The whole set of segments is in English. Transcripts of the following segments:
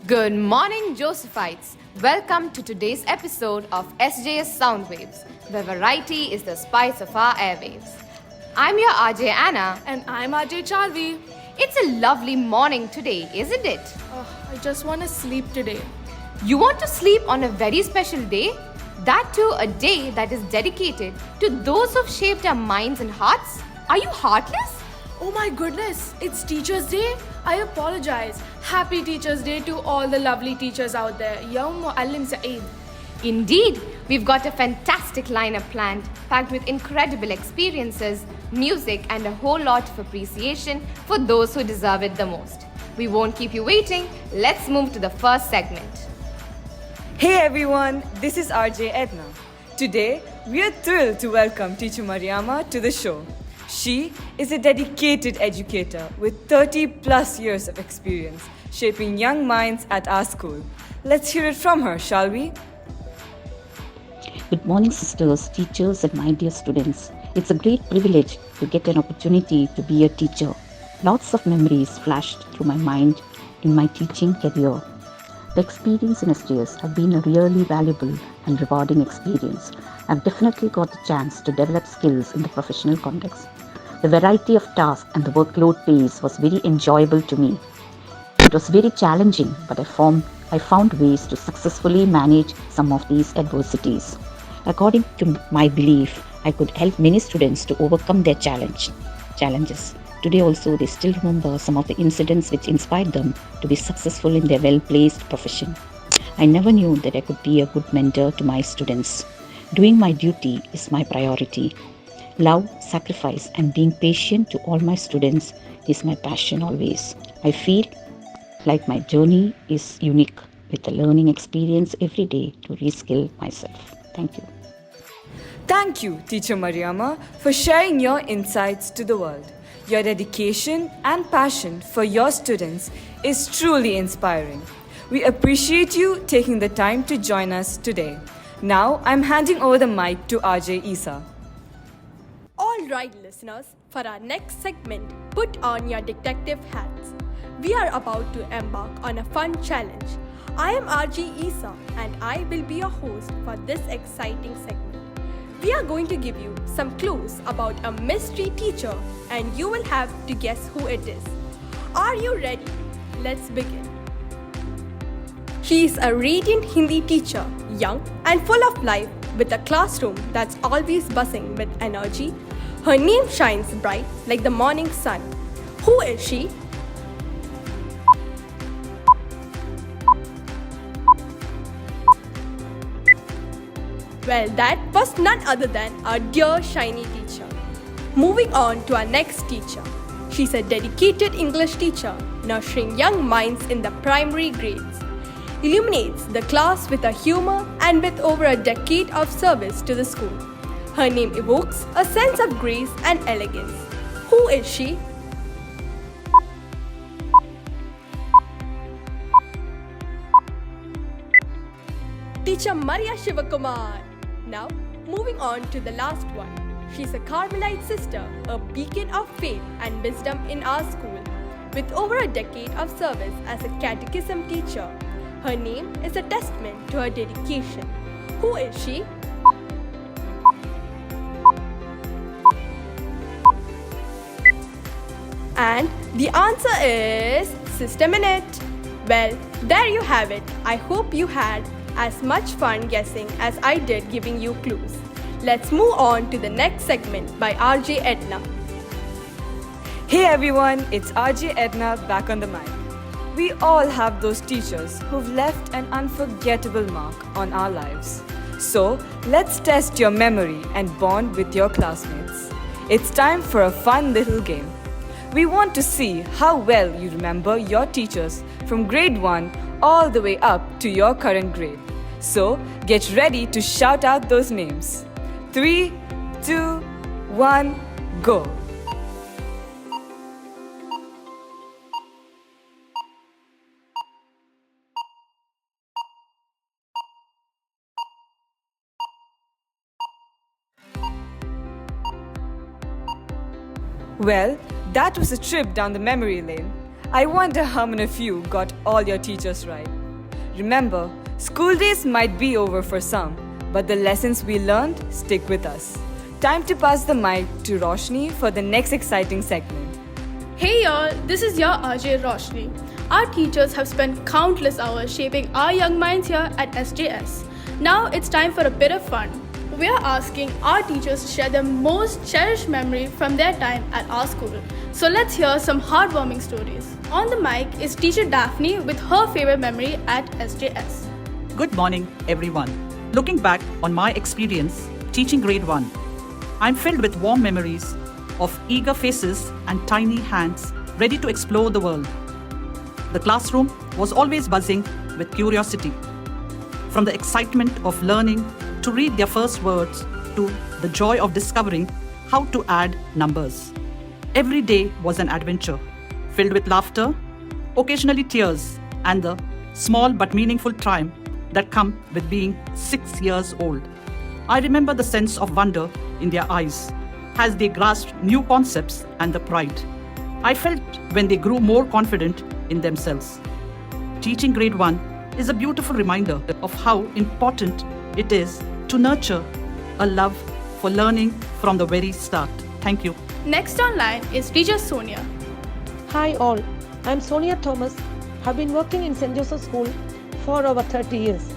Good morning, Josephites. Welcome to today's episode of SJS Soundwaves, where variety is the spice of our airwaves. I'm your RJ Anna. And I'm RJ Charvi. It's a lovely morning today, isn't it? I just want to sleep today. You want to sleep on a very special day? That too, a day that is dedicated to those who've shaped our minds and hearts? Are you heartless? Oh my goodness, it's Teachers' Day? I apologize. Happy Teachers' Day to all the lovely teachers out there. Yawm Muallim Saeed. Indeed, we've got a fantastic lineup planned, packed with incredible experiences, music, and a whole lot of appreciation for those who deserve it the most. We won't keep you waiting. Let's move to the first segment. Hey everyone, this is RJ Edna. Today, we are thrilled to welcome Teacher Mariama to the show. She is a dedicated educator with 30 plus years of experience shaping young minds at our school. Let's hear it from her, shall we? Good morning, sisters, teachers, and my dear students. It's a great privilege to get an opportunity to be a teacher. Lots of memories flashed through my mind in my teaching career. The experience in SJS has been a really valuable and rewarding experience. I've definitely got the chance to develop skills in the professional context. The variety of tasks and the workload pace was very enjoyable to me. It was very challenging, but I found ways to successfully manage some of these adversities. According to my belief, I could help many students to overcome their challenges. Today also, they still remember some of the incidents which inspired them to be successful in their well-placed profession. I never knew that I could be a good mentor to my students. Doing my duty is my priority. Love, sacrifice, and being patient to all my students is my passion always. I feel like my journey is unique with a learning experience every day to reskill myself. Thank you. Thank you, Teacher Mariama, for sharing your insights to the world. Your dedication and passion for your students is truly inspiring. We appreciate you taking the time to join us today. Now, I'm handing over the mic to RJ Isa. Alright, listeners, for our next segment, put on your detective hats. We are about to embark on a fun challenge. I am RJ Isa and I will be your host for this exciting segment. We are going to give you some clues about a mystery teacher and you will have to guess who it is. Are you ready? Let's begin. She is a radiant Hindi teacher, young and full of life, with a classroom that's always buzzing with energy. Her name shines bright like the morning sun. Who is she? Well, that was none other than our dear shiny teacher. Moving on to our next teacher. She's a dedicated English teacher, nurturing young minds in the primary grades. Illuminates the class with her humor and with over a decade of service to the school. Her name evokes a sense of grace and elegance. Who is she? Teacher Maria Shivakumar. Now, moving on to the last one. She's a Carmelite sister, a beacon of faith and wisdom in our school, with over a decade of service as a catechism teacher. Her name is a testament to her dedication. Who is she? And the answer is Sister Minute. Well, there you have it. I hope you had as much fun guessing as I did giving you clues. Let's move on to the next segment by RJ Edna. Hey everyone, it's RJ Edna back on the mic. We all have those teachers who've left an unforgettable mark on our lives. So, let's test your memory and bond with your classmates. It's time for a fun little game. We want to see how well you remember your teachers from grade 1 all the way up to your current grade. So, get ready to shout out those names. 3, 2, 1, go! Well, that was a trip down the memory lane. I wonder how many of you got all your teachers right. Remember, school days might be over for some, but the lessons we learned stick with us. Time to pass the mic to Roshni for the next exciting segment. Hey y'all, this is your RJ Roshni. Our teachers have spent countless hours shaping our young minds here at SJS. Now it's time for a bit of fun. We are asking our teachers to share their most cherished memory from their time at our school. So let's hear some heartwarming stories. On the mic is teacher Daphne with her favorite memory at SJS. Good morning, everyone. Looking back on my experience teaching grade 1, I'm filled with warm memories of eager faces and tiny hands ready to explore the world. The classroom was always buzzing with curiosity. From the excitement of learning to read their first words to the joy of discovering how to add numbers. Every day was an adventure, filled with laughter, occasionally tears, and the small but meaningful triumph that come with being 6 years old. I remember the sense of wonder in their eyes as they grasped new concepts and the pride I felt when they grew more confident in themselves. Teaching grade 1 is a beautiful reminder of how important it is to nurture a love for learning from the very start. Thank you. Next online is teacher Sonia. Hi all, I'm Sonia Thomas. Have been working in St. Joseph School for over 30 years.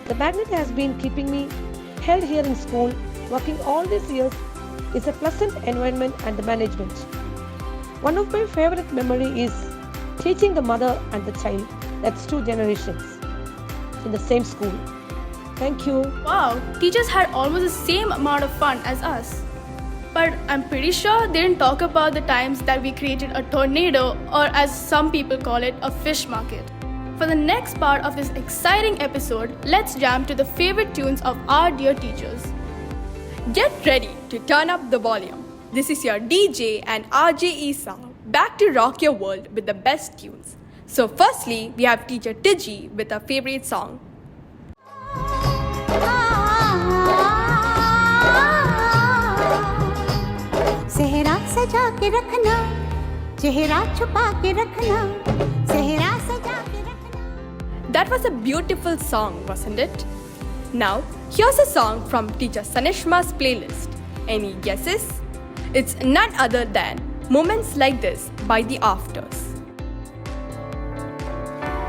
The magnet has been keeping me held here in school. Working all these years is a pleasant environment and the management. One of my favorite memory is teaching the mother and the child, that's 2 generations, in the same school. Thank you. Wow, teachers had almost the same amount of fun as us. But I'm pretty sure they didn't talk about the times that we created a tornado, or as some people call it, a fish market. For the next part of this exciting episode, let's jam to the favorite tunes of our dear teachers. Get ready to turn up the volume. This is your DJ and RJ Isa, back to rock your world with the best tunes. So firstly, we have teacher Tiji with her favorite song. सेहरा सजा के रखना, चेहरा छुपा के रखना, सेहरा सजा के रखना. That was a beautiful song, wasn't it? Now, here's a song from teacher Sanishma's playlist. Any guesses? It's none other than Moments Like This by The Afters.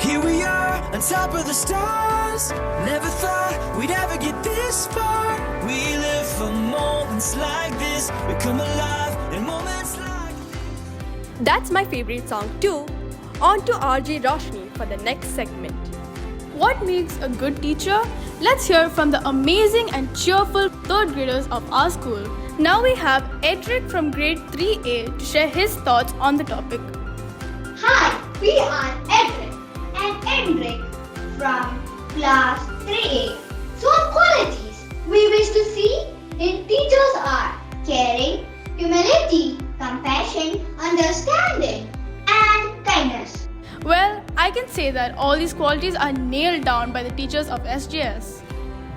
Here we are on top of the stars. Never thought we'd ever get this far. We live for moments like this. We come alive in moments like this. That's my favorite song too. On to RJ Roshni for the next segment. What makes a good teacher? Let's hear from the amazing and cheerful 3rd graders of our school. Now we have Edric from grade 3A to share his thoughts on the topic. Hi, we are Edric and Endrick from class 3A. So our qualities we wish to see in teachers are caring, humility, compassion, understanding, and kindness. Well, I can say that all these qualities are nailed down by the teachers of SJS.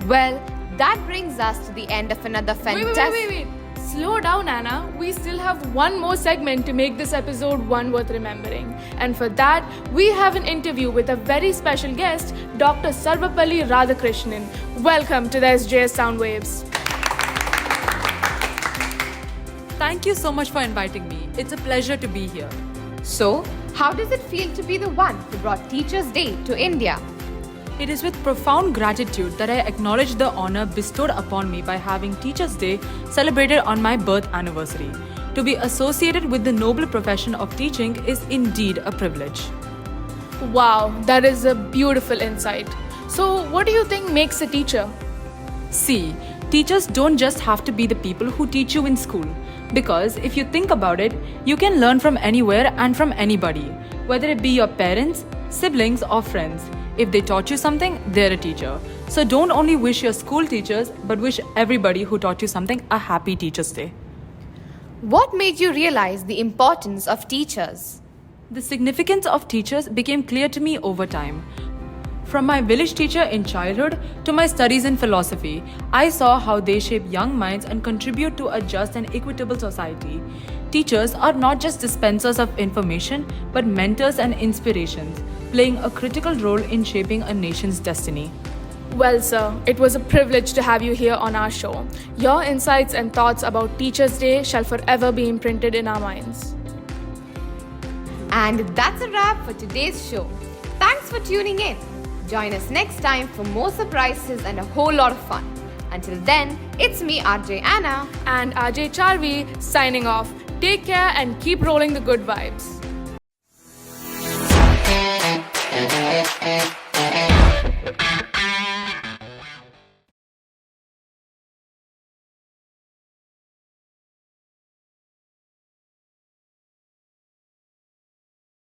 Well, that brings us to the end of another fantastic... Wait. Slow down, Anna. We still have one more segment to make this episode one worth remembering. And for that, we have an interview with a very special guest, Dr. Sarvapalli Radhakrishnan. Welcome to the SJS Soundwaves. Thank you so much for inviting me. It's a pleasure to be here. So, how does it feel to be the one who brought Teachers' Day to India? It is with profound gratitude that I acknowledge the honor bestowed upon me by having Teachers' Day celebrated on my birth anniversary. To be associated with the noble profession of teaching is indeed a privilege. Wow, that is a beautiful insight. So, what do you think makes a teacher? See, teachers don't just have to be the people who teach you in school. Because if you think about it, you can learn from anywhere and from anybody, whether it be your parents, siblings, or friends. If they taught you something, they're a teacher. So don't only wish your school teachers, but wish everybody who taught you something a happy Teachers' Day. What made you realize the importance of teachers? The significance of teachers became clear to me over time. From my village teacher in childhood to my studies in philosophy, I saw how they shape young minds and contribute to a just and equitable society. Teachers are not just dispensers of information, but mentors and inspirations. playing a critical role in shaping a nation's destiny. Well, sir, it was a privilege to have you here on our show. Your insights and thoughts about Teachers' Day shall forever be imprinted in our minds. And that's a wrap for today's show. Thanks for tuning in. Join us next time for more surprises and a whole lot of fun. Until then, it's me, RJ Anna. And RJ Charvi signing off. Take care and keep rolling the good vibes.